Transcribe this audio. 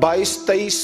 22-23